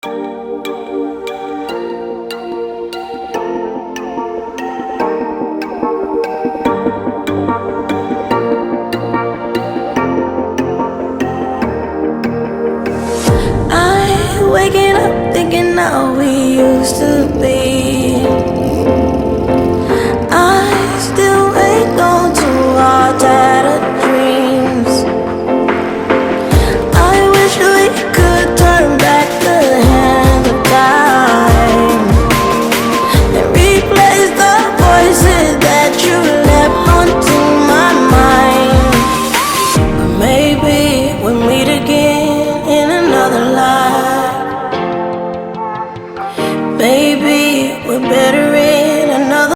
I'm waking up thinking how we used to be.